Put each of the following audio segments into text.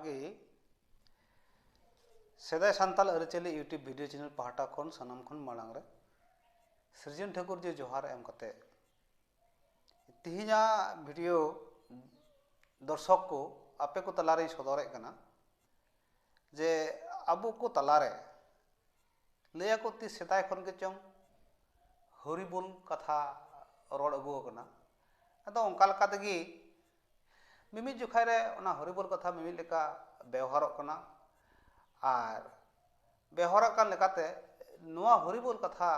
गे सेदाय सान्ताल अरिचली YouTube video channel पाहटा खन सानाम खन मालांग रे सृजन ठाकुर जी जोहार एम कते तिहिना वीडियो दर्शक को आपे को तलारे सदरे कना जे अबो को तलारे लैया को ती सेदाय खन के चंग हरिबोल कथा रोड अगु कना अदो ओंका लका तगी मिमि जुखाय रे ओना हरिबोल कथा मिमि लेका व्यवहारक कना और व्यवहार कान लेकाते नुआ हरिबोल कथा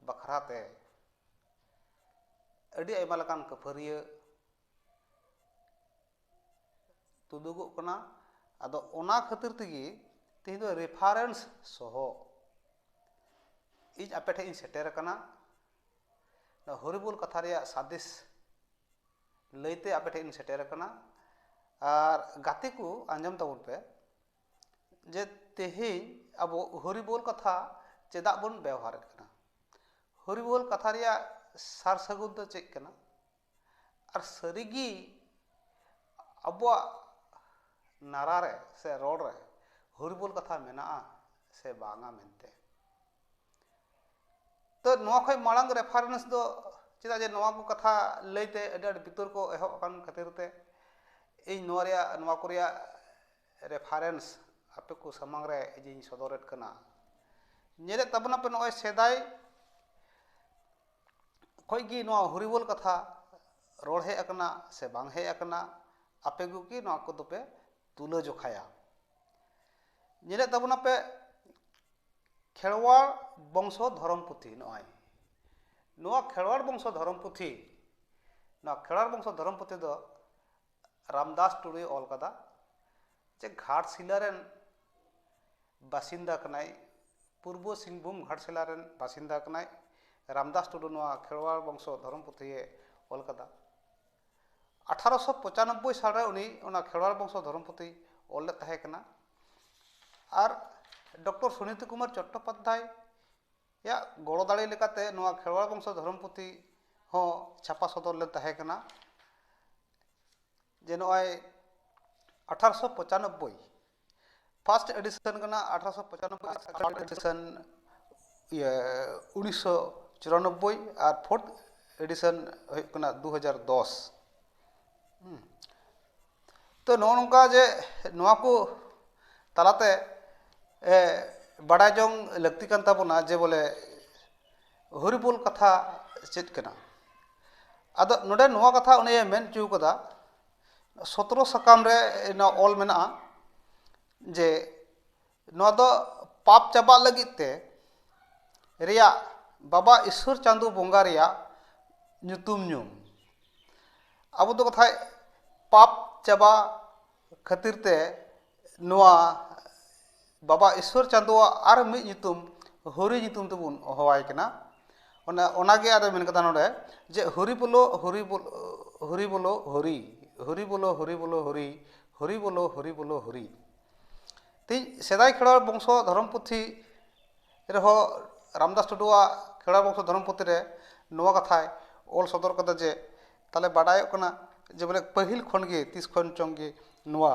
बखराते अडी आयमा लकान कफरिया तुदुगो कना आदो ओना खातिर तगी तिहिं दो रेफरेंस सहो इज आपे ठे इन सेटेर कना हरिबोल कथा रिया सादिस लैते आपे ठे इन सेटेर कना और गाते को आंजम तबन पे जे तेही अब हरिबोल कथा चेदा बन व्यवहार कना हरिबोल कथा रिया सार सगुन तो चेक कना और सरिगी अब नारा रे से रोड रे हरिबोल कथा मेना से बांगा मेनते तो नोआ खय मांग रेफरेंस दो चेदा जे नोआ को कथा लैते अड भितर को एहब कान खातिर ते इन नोआ रिया नोआ को रिया रेफरेंस आपे को समांग रे इजिन सदरेट कना नेले तबना पे नोय सेदाय खय गी नोआ हरिबोल कथा रोड हे अकना से बांग हे अकना आपे गु की नोआ को दोपे तुला जोखाया नेले तबना पे खेरवाड़ वंशो धर्म पुथी नोय नोआ खेरवाड़ वंशो धर्म पुथी नोआ खेरवाड़ वंशो धर्म पुथी दो रामदास टुडू ऑल कदा जे घाटशिला रेन बासिंदा कनाय पूर्व सिंहभूम घाटशिला रेन बासिंदा कनाय रामदास टुडू नोआ खेरवाड़ वंशो धर्म पुथी ऑल कदा 1895 साल रे उनी ओना खेरवाड़ वंशो धर्म पुथी ऑल तहे कना और डॉक्टर सुनीति कुमार चट्टोपाध्याय या गड़ो दाड़ी लेकाते नोआ खेरवाड़ वंशो धर्म पुथी हो छापा सदर ले तहे कना जे नोय 1895 फर्स्ट एडिशन कना 1895 एडिशन 1994 और फोर्थ एडिशन कना 2010 तो नोका जे नोआ को तलाते बड़ा जोंग लगती कान ताबोना जे बोले हरिबोल कथा चेद कना आदो नोडे नोआ कथा उनी मेन चू कदा 17 सकाम रे ना ऑल मेना जे नोआ दो पाप चाबा लगिते रिया बाबा ईश्वर चांदू बोंगा रिया ᱧᱩᱛᱩᱢ ᱧᱩᱢ अब दो कथा पाप चाबा खातिर ते नोआ बाबा ईश्वर चांदुआ आर मिद ᱧᱩᱛᱩᱢ हरि ᱧᱩᱛᱩᱢ तबुन होवाय कना ओनागे आदो मेन कदा नोडे जे हरि बोलो हरि बोलो हरि बोलो हरि हरि बोलो हरि बोलो हरि हरि बोलो हरि बोलो हरि ती सेदाय खेरवाड़ वंशो धर्म पुथी रेहो रामदास टुडुआ खेरवाड़ वंशो धर्म पुथी रे नोआ कथाय ऑल सदर कदा जे ताले बाडाय कना जे बोले पहिल खन गे तीस खन चंगे नोआ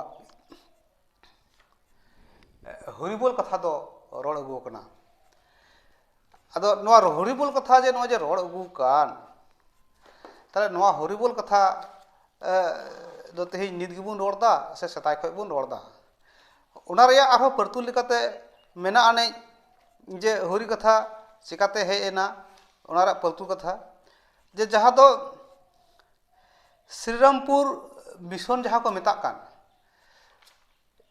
हरिबोल कथा दो रोड अगु कना आदो नोआ हरिबोल कथा जे नोआ जे रोड अगु कान ताले नोआ हरिबोल कथा दो तेहि नित गिबुन रोडदा से सताय खय बुन रोडदा ओना रिया आरो परतु लेकाते मेना आने जे हरि कथा चिकाते हे एना ओना रा परतु कथा जे जहा दो श्रीरामपुर मिशन जहाँ को मेता कान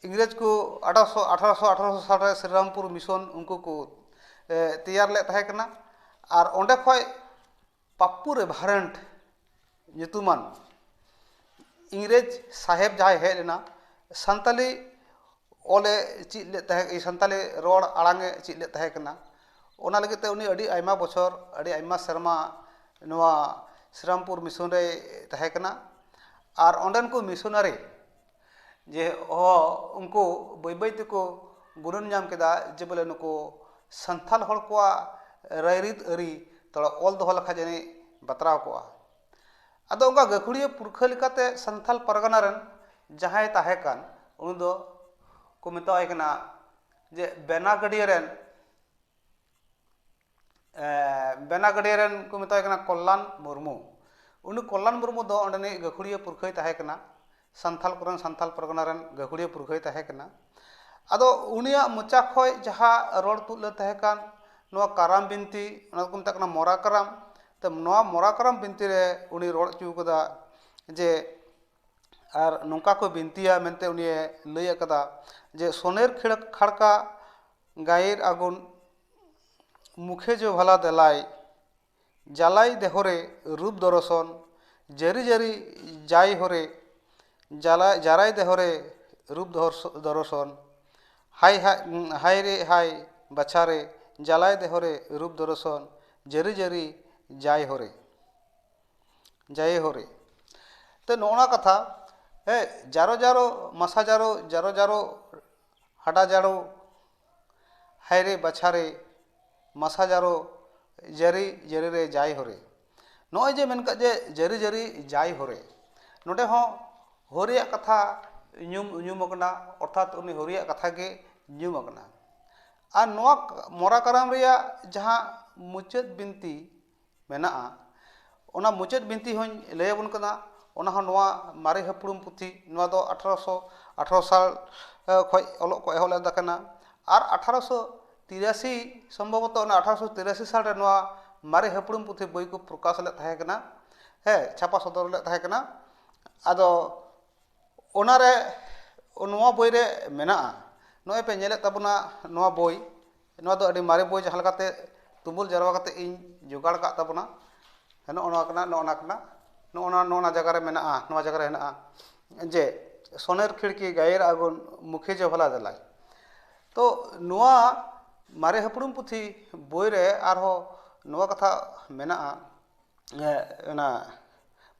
इंग्रेज को 1818 साल रे श्रीरामपुर मिशन उनको को तैयार ले तहे कना और ओंडे खय पाप्पू रेभारेंट ᱧᱩᱛᱩᱢᱟᱱ इंग्रेज साहेब जहाँ हेज लेना सानताली ओले चीज ले तहे सानताली रोड आड़ांगे चीज ले तहे कना ओना लगे ते उनी अडी आयमा बछर अडी आयमा शर्मा नोआ श्रीरामपुर मिशन रे तहे कना और ओंडन को मिशनरी जे उनको बै बै तेको गुणन नाम केदा जे बोले नुको संथाल हड़ को रायरीत अरी तोड़ा ऑल दोह लखा जने बतराव को अदो उनका गखुड़िया पुरखा लेकाते संथाल परगना रन जहां ताहे कान उन दो को मेताय कना जे बेनागड़िया रेन को मेताय कना कल्याण मुर्मू उन कल्याण मुर्मू दो अंडनी गाखुड़िया पुरखै ताहे कना सान्थाल कोरन सान्थाल परगना रेन गाखुड़िया पुरखै ताहे कना आदो उनिया मोचा खय जहाँ रोड तुले ताहे कान नोआ काराम बिनती उना को मेता कना मोरा काराम तो नोआ मोरा काराम बिनती रे उनी रोड चू कदा जे और नौका को बिनतिया मेनते उनिये लय कदा जे सोनेर खड़का गायर आगुन मुखे जो भला देलाई जालाई देहरे रूप दर्शन जरी जरी जाय हरे जाराय देहरे रूप दर्शन हाय हाय रे हाय बछारे जालाय देहरे रूप दर्शन जरी जरी जाय हरे तो नोना कथा जारो जारो मसा जारो जारो जारो हाडा जारो हाय रे बछारे मसा जारो जरी जरी रे जाय हरे नॉय जे मेनका जे जरी जरी जाय हरे नोडे हो हरिया कथा ᱧᱩᱢ अर्थात उनी हरिया कथा के ᱧᱩᱢ और नोआ मोरा कराम रिया जहाँ मुचाद बिनती मेना ओना मुचाद बिनती हों लयबन कना ओना हो नोआ मारे हपुड़ुम पुथी नोआ दो 1818 साल खय ओलोग को एहब लेदा कना और 1883 संभवतः 1883 साल रे नोआ मारे हपुड़ुम पुथी बई को प्रकाश ले ताहे कना हे छापा सदर ले ताहे कना आदो ओनारे नोआ बई रे मेना नोए पे नेले तबना नोआ बई नोआ दो अडी मारे बई जहां लगाते तुमुल जरवा काते इन जुगाड़ का तबना हेनो ओना कना नोना कना नोना जगह रे मेना नोआ जगह रे हेना जे सोनेर खिड़की गायर आगुन मुखे जो भला दलाई तो नोआ मारे हपुड़ुम पुथी बई रे आरो नोआ कथा मेना ना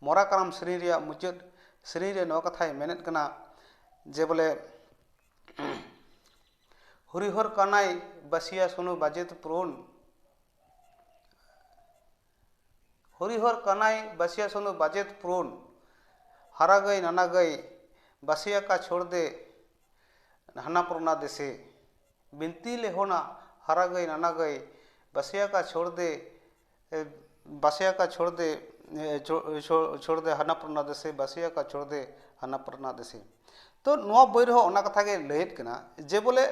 मोरा कराम श्री रिया मुचाद श्री रे नोआ कथाय मेनेत कना जे बोले हरिहर कानाई बसिया सुनु बाजेत प्रोन हरिहर कानाई बसिया सुनु बाजेत प्रोन हरा गई नाना गई बसिया का छोड़ दे हना पुरना देसे बिनती ले होना हरा गई नाना गई बसिया का छोड़ दे छोड़ दे हना पुरना देसे बसिया का छोड़ दे हना पुरना देसे तो नोआ बई रहो ओना कथा के लयत कना जे बोले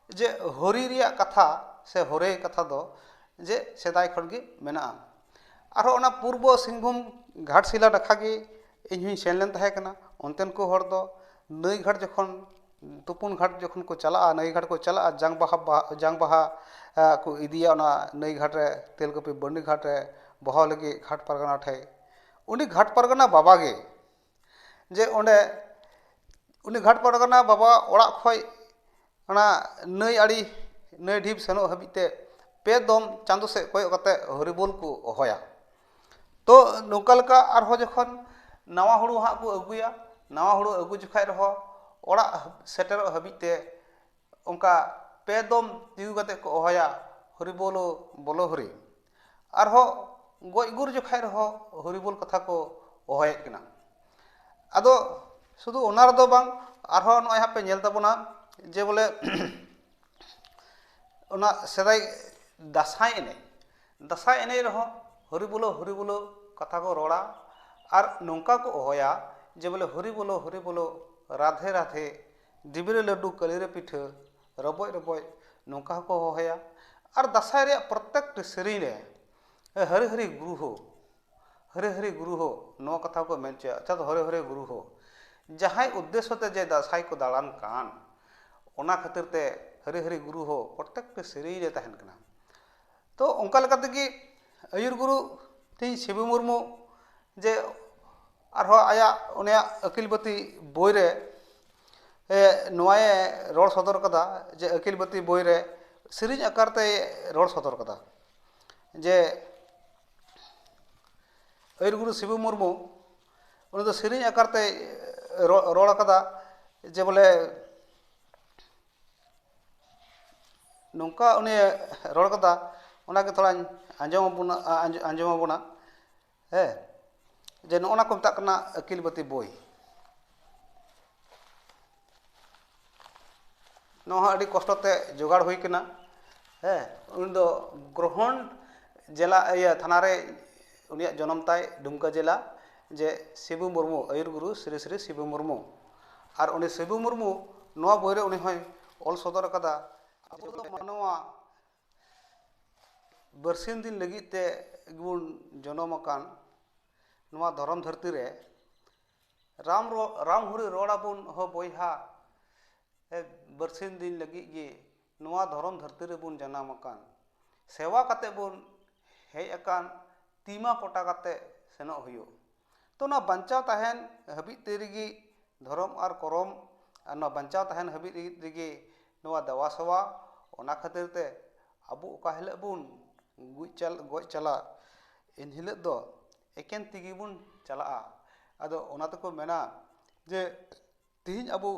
जे हरि रिया कथा से हरे कथा दो जे सेदाय खन गे मेना आरो ओना पूर्व सिंहभूम घाटशिला नाखा गे इन हुई सेन लेन ताहे कना ओनतेन को हर दो नई घाट जखन तुपुन घाट जखन को चला नई घाट को चला जांग बहा को इदिया ओना नई घाट रे तेलकपी बंडी घाट रे बहाव लगे घाट परगना ठे उनी घाट परगना बाबा गे जे ओंडे उनी घाट परगना बाबा ओड़ा खय ओना नई आड़ी नई ढीप सेनो हबिते पे दम चांदो से कोय कते हरिबोल को होया तो नोका लका आरो जखन नवा हुड़ू हाँ को अगुया नवा हुड़ू अगु जखाय रहो ओड़ा सेटर हबिते उनका पे दम तिगु कते को होया हरिबोल बोलो हरि आरो गoj गुर जखाय रहो हरिबोल कथा को होयत कना आदो शुधु ओना रदो बांग आरो नय हापे नेल ताबोना जे बोले ओना सेदाय दासाय एने रहो हरिबोलो कथा को रोड़ा और नौका को होया जे बोले हरिबोलो राधे राधे दिबरे लड्डू कलिरे पिठ रबोय रबोय नौका को होया और दासाय रे प्रत्येक सेरी रे हरि हरि गुरु हो नो कथा को मेनचे अच्छा तो हरे हरे गुरु हो जहां उद्देश्य ते जे दासाय को दालान कान ओना खातिर ते हरि हरि गुरु हो प्रत्येक सेरी रे तहन कना तो उनका लेकाते कि आयुर गुरु ती शिबू मुर्मू जे आरो आया उनिया अकिलबती बोई रे नोए रोड सदर कदा जे अकिलबती बोई रे सिरिज आकारते रोड सदर कदा जे आयुर गुरु शिबू मुर्मू उनी दो सिरिज आकारते रोड कदा जे बोले नौका उनी रोड कदा ओनागे थोड़ा आंजमाबोना हे जे नोना को मेता कना अकिलबती बोई ᱱᱚᱣᱟ ᱦᱚᱸ ᱟᱹᱰᱤ ᱠᱚᱥᱴᱚ ᱛᱮ ᱡᱚᱜᱟᱲ ᱦᱩᱭ ᱠᱟᱱᱟ ᱩᱱᱤ ᱫᱚ ᱜᱨᱚᱦᱚᱱ ᱡᱮᱞᱟ ᱛᱷᱟᱱᱟ ᱨᱮ ᱩᱱᱤᱭᱟᱜ ᱡᱚᱱᱚᱢ ᱛᱟᱭ ᱰᱩᱢᱠᱟ ᱡᱮᱞᱟ ᱡᱮ ᱥᱤᱵᱩ ᱢᱩᱨᱢᱩ ᱟᱹᱭᱩᱨ ᱜᱩᱨᱩ ᱥᱨᱤ ᱥᱨᱤ ᱥᱤᱵᱩ ᱢᱩᱨᱢᱩ ᱟᱨ ᱩᱱᱤ ᱥᱤᱵᱩ ᱢᱩᱨᱢᱩ ᱱᱚᱣᱟ ᱵᱳᱭ ᱨᱮ ᱩᱱᱤ ᱦᱚᱸᱭ ᱚᱞ ᱥᱚᱫᱚᱨ ᱟᱠᱟᱫᱟ ᱟᱵᱚ ᱫᱚ ᱢᱟᱱᱣᱟ ᱵᱟᱨᱥᱤᱧ ᱫᱤᱱ ᱞᱟᱹᱜᱤᱫ ᱛᱮ ᱵᱚᱱ ᱡᱚᱱᱚᱢ ᱟᱠᱟᱱ ᱱᱚᱣᱟ ᱫᱷᱚᱨᱚᱢ ᱫᱷᱟᱹᱨᱛᱤ ᱨᱮ ᱨᱟᱢ ᱦᱩᱨᱤ ᱨᱚᱲ ᱟᱵᱚᱱ ᱦᱚ ᱵᱚᱭᱦᱟ ᱵᱟᱨᱥᱤᱧ ᱫᱤᱱ ᱞᱟᱹᱜᱤᱫ ᱜᱮ ᱱᱚᱣᱟ ᱫᱷᱚᱨᱚᱢ ᱫᱷᱟᱹᱨᱛᱤ ᱨᱮᱵᱚᱱ ᱡᱟᱱᱟᱢ ᱟᱠᱟᱱ ᱥᱮᱣᱟ ᱠᱟᱛᱮ ᱵᱚᱱ ᱦᱮᱡ ᱟᱠᱟᱱ ᱛᱤᱢᱟ ᱠᱚᱴᱟ ᱠᱟᱛᱮ ᱥᱮᱱᱚᱜ ᱦᱩᱭᱩᱜ ᱛᱚ ᱱᱚᱣᱟ ᱵᱟᱧᱪᱟᱣ ᱛᱟᱦᱮᱱ ᱦᱟᱹᱵᱤᱡ ᱛᱮ ᱨᱮᱜᱮ ᱫᱷᱚᱨᱚᱢ ᱟᱨ ᱠᱚᱨᱚᱢ ᱟᱨ ᱱᱚᱣᱟ ᱵᱟᱧᱪᱟᱣ ᱛᱟᱦᱮᱱ ᱦᱟᱹᱵᱤᱡ ᱨᱮᱜᱮ ᱱᱚᱣᱟ ᱫᱮᱵᱟ ᱥᱮᱵᱟ ᱚᱱᱟ ᱠᱷᱟᱹᱛᱤᱨ ᱛᱮ ᱟᱵᱚ ᱚᱠᱟ ᱦᱤᱞᱳᱜ ᱵᱚᱱ ᱜᱚᱡ ᱪᱟᱞᱟᱜ ᱮᱱ ᱦᱤᱞᱳᱜ ᱫᱚ ᱮᱠᱮᱱ ᱛᱤᱜᱤ ᱵᱚᱱ ᱪᱟᱞᱟᱜᱼᱟ ᱟᱫᱚ ᱚᱱᱟ ᱛᱮᱠᱚ ᱢᱮᱱᱟ ᱡᱮ ᱛᱤᱦᱤᱧ ᱟᱵᱚ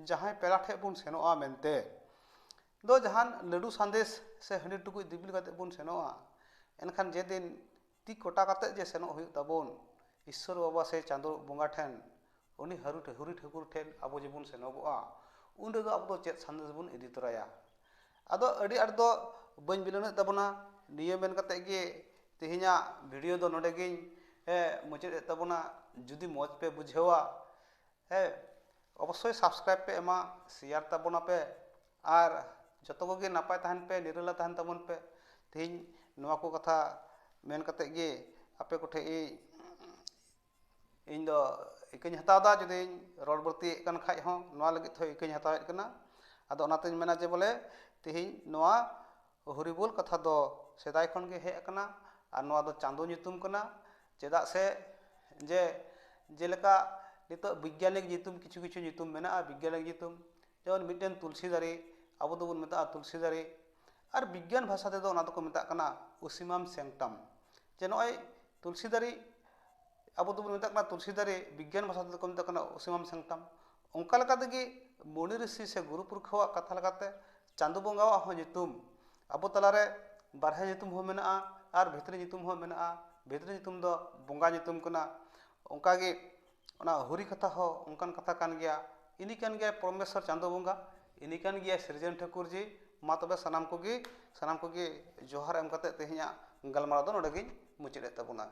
ᱡᱟᱦᱟᱸᱭ ᱯᱮᱲᱟ ᱴᱷᱮᱡ ᱵᱚᱱ ᱥᱮᱱᱚᱜᱼᱟ ᱢᱮᱱᱛᱮ ᱫᱚ ᱡᱟᱦᱟᱱ ᱞᱟᱹᱰᱩ ᱥᱟᱸᱫᱮᱥ ᱥᱮ ᱦᱟᱺᱰᱤ ᱴᱩᱠᱩᱡ ᱫᱤᱯᱤᱞ ᱠᱟᱛᱮ ᱵᱚᱱ ᱥᱮᱱᱚᱜᱼᱟ ᱮᱱᱠᱷᱟᱱ ᱡᱮᱫᱤᱱ ᱛᱤ ᱠᱚᱴᱟ ᱠᱟᱛᱮ ᱡᱮ ᱥᱮᱱᱚᱜ ᱦᱩᱭᱩᱜ ᱛᱟᱵᱚᱱ ᱤᱥᱥᱚᱨ ᱵᱟᱵᱟ ᱥᱮ ᱪᱟᱸᱫᱳ ᱵᱚᱸᱜᱟ ᱴᱷᱮᱱ ᱩᱱᱤ ᱦᱩᱨᱤ ᱴᱷᱟᱹᱠᱩᱨ ᱴᱷᱮᱱ ᱟᱵᱚ ᱡᱮᱵᱚᱱ ᱥᱮᱱᱚᱜᱚᱜᱼᱟ ᱩᱱ ᱨᱮᱫᱚ ᱟᱵᱚ ᱫᱚ ᱪᱮᱫ ᱥᱟᱸᱫᱮᱥ ᱵᱚᱱ ᱤᱫᱤ ᱛᱚᱨᱟᱭᱟ ᱟᱫᱚ ᱟᱹᱰᱤ ᱟᱸᱴ ᱫᱚ ᱵᱟᱹᱧ ᱵᱤᱞᱚᱢᱮᱫ ᱛᱟᱵᱚᱱᱟ ᱱᱤᱭᱟᱹ ᱢᱮᱱ ᱠᱟᱛᱮ ᱜᱮ ᱛᱮᱦᱮᱧᱟᱜ ᱵᱷᱤᱰᱤᱭᱳ ᱫᱚ ᱱᱚᱰᱮ ᱜᱤᱧ ᱢᱩᱪᱟᱹᱫᱮᱫ ᱛᱟᱵᱚᱱᱟ ᱡᱩᱫᱤ ᱢᱚᱡᱽ ᱯᱮ ᱵᱩᱡᱷᱟᱹᱣᱟ ᱚᱵᱚᱥᱥᱳᱭ ᱥᱟᱵᱥᱠᱨᱟᱭᱤᱵ ᱯᱮ ᱮᱢᱟ ᱥᱮᱭᱟᱨ ᱛᱟᱵᱚᱱᱟ ᱯᱮ ᱟᱨ ᱡᱚᱛᱚ ᱠᱚᱜᱮ ᱱᱟᱯᱟᱭ ᱛᱟᱦᱮᱱ ᱯᱮ ᱱᱤᱨᱟᱹᱞᱟ ᱛᱟᱦᱮᱱ ᱛᱟᱵᱚᱱ ᱯᱮ ᱛᱮᱦᱮᱧ ᱱᱚᱣᱟ ᱠᱚ ᱠᱟᱛᱷᱟ ᱢᱮᱱ ᱠᱟᱛᱮ ᱜᱮ ᱟᱯᱮ ᱠᱚᱴᱷᱮᱡ ᱤᱧ ᱫᱚ ᱤᱠᱟᱹᱧ ᱦᱟᱛᱟᱣᱫᱟ ᱡᱩᱫᱤᱧ ᱨᱚᱲ ᱵᱟᱹᱲᱛᱤᱭᱮᱫ ᱠᱟᱱ ᱠᱷᱟᱡ ᱦᱚᱸ ᱱᱚᱣᱟ ᱞᱟᱹᱜᱤᱫ ᱛᱮᱦᱚᱸ ᱤᱠᱟᱹᱧ ᱦᱟᱛᱟᱣᱮᱫ ᱠᱟᱱᱟ ᱟᱫᱚ ᱚᱱᱟᱛᱮᱧ ᱢᱮᱱᱟ ᱡᱮ ᱵᱚᱞᱮ ᱛᱮᱦᱮᱧ ᱱᱚᱣᱟ ᱦᱚᱨᱤᱵᱳᱞ ᱠᱟᱛᱷᱟ ᱫᱚ ᱥᱮᱫᱟᱭ ᱠᱷᱚᱱ ᱜᱮ ᱦᱮᱡ ᱟᱠᱟᱱᱟ ᱟᱨ ᱱᱚᱣᱟ ᱫᱚ ᱪᱟᱸᱫᱳ ᱧᱩᱛᱩᱢ ᱠᱟᱱᱟ ᱪᱮᱫᱟᱜ ᱥᱮ ᱡᱮᱞᱮᱠᱟ ᱱᱤᱛᱚᱜ ᱵᱤᱜᱽᱜᱟᱱᱤᱠ ᱧᱩᱛᱩᱢ ᱠᱤᱪᱷᱩ ᱧᱩᱛᱩᱢ ᱢᱮᱱᱟᱜᱼᱟ ᱵᱤᱜᱽᱜᱟᱱᱤᱠ ᱧᱩᱛᱩᱢ ᱡᱮᱢᱚᱱ ᱢᱤᱫᱴᱮᱱ ᱛᱩᱞᱥᱤ ᱫᱟᱨᱮ ᱟᱵᱚ ᱫᱚᱵᱚᱱ ᱢᱮᱛᱟᱜᱼᱟ ᱛᱩᱞᱥᱤ ᱫᱟᱨᱮ ᱟᱨ ᱵᱤᱜᱽᱜᱟᱱ ᱵᱷᱟᱥᱟ ᱛᱮᱫᱚ ᱚᱱᱟ ᱫᱚᱠᱚ ᱢᱮᱛᱟᱜ ᱠᱟᱱᱟ ᱚᱥᱤᱢᱟᱢ ᱥᱮᱝᱴᱟᱢ ᱡᱮ ᱱᱚᱜᱼᱚᱭ ᱛᱩᱞᱥᱤ ᱫᱟᱨᱮ ᱟᱵᱚ ᱫᱚᱵᱚᱱ ᱢᱮᱛᱟᱜ ᱠᱟᱱᱟ ᱛᱩᱞᱥᱤ ᱫᱟᱨᱮ ᱵᱤᱜᱽᱜᱟᱱ ᱵᱷᱟᱥᱟ ᱛᱮᱫᱚ ᱠᱚ ᱢᱮᱛᱟᱜ ᱠᱟᱱᱟ ᱚᱥᱤᱢᱟᱢ ᱥᱮᱝᱴᱟᱢ ᱚᱱᱠᱟ ᱞᱮᱠᱟ ᱛᱮᱜᱮ ᱢᱚᱱᱤ ᱨᱤᱥᱤ ᱥᱮ ᱜᱩᱨᱩ ᱯᱩᱨᱠᱷᱟᱹᱣᱟᱜ ᱠᱟᱛᱷᱟ ᱞᱮᱠᱟᱛᱮ ᱪᱟᱸᱫᱳ ᱵᱚᱸᱜᱟᱣᱟᱜ ᱦᱚᱸ ᱧᱩᱛᱩᱢ ᱟᱵᱚ ᱛᱟᱞᱟᱨᱮ ᱵᱟᱨᱦᱮ ᱧᱩᱛᱩᱢ ᱦᱚᱸ ᱢᱮᱱᱟᱜᱼᱟ ᱟᱨ ᱵᱷᱤᱛᱨᱤ ᱧᱩᱛᱩᱢ ᱦᱚᱸ ᱢᱮᱱᱟᱜᱼᱟ ᱵᱷᱤᱛᱨᱤ ᱧᱩᱛᱩᱢ ᱫᱚ ᱵᱚᱸᱜᱟ ᱧᱩᱛᱩᱢ ᱠᱟᱱᱟ ᱚᱱᱠᱟᱜᱮ ᱚᱱᱟ ᱦᱚᱨᱤ ᱠᱟᱛᱷᱟ ᱦᱚᱸ ᱚᱱᱠᱟᱱ ᱠᱟᱛᱷᱟ ᱠᱟᱱ ᱜᱮᱭᱟ ᱤᱱᱤ ᱠᱟᱱ ᱜᱮᱭᱟᱭ ᱯᱚᱨᱢᱮᱥᱥᱚᱨ ᱪᱟᱸᱫᱳ ᱵᱚᱸᱜᱟ ᱤᱱᱤ ᱠᱟᱱ ᱜᱮᱭᱟᱭ ᱥᱤᱨᱡᱚᱱ ᱴᱷᱟᱹᱠᱩᱨ ᱡᱤ ᱢᱟ ᱛᱚᱵᱮ ᱥᱟᱱᱟᱢ ᱠᱚᱜᱮ ᱡᱚᱦᱟᱨ ᱮᱢ ᱠᱟᱛᱮ ᱛᱮᱦᱮᱧᱟᱜ ᱜᱟᱞᱢᱟᱨᱟᱣ ᱫᱚ ᱱᱚᱰᱮ ᱜᱤᱧ ᱢᱩᱪᱟᱹᱫᱮᱫ ᱛᱟᱵᱚᱱᱟ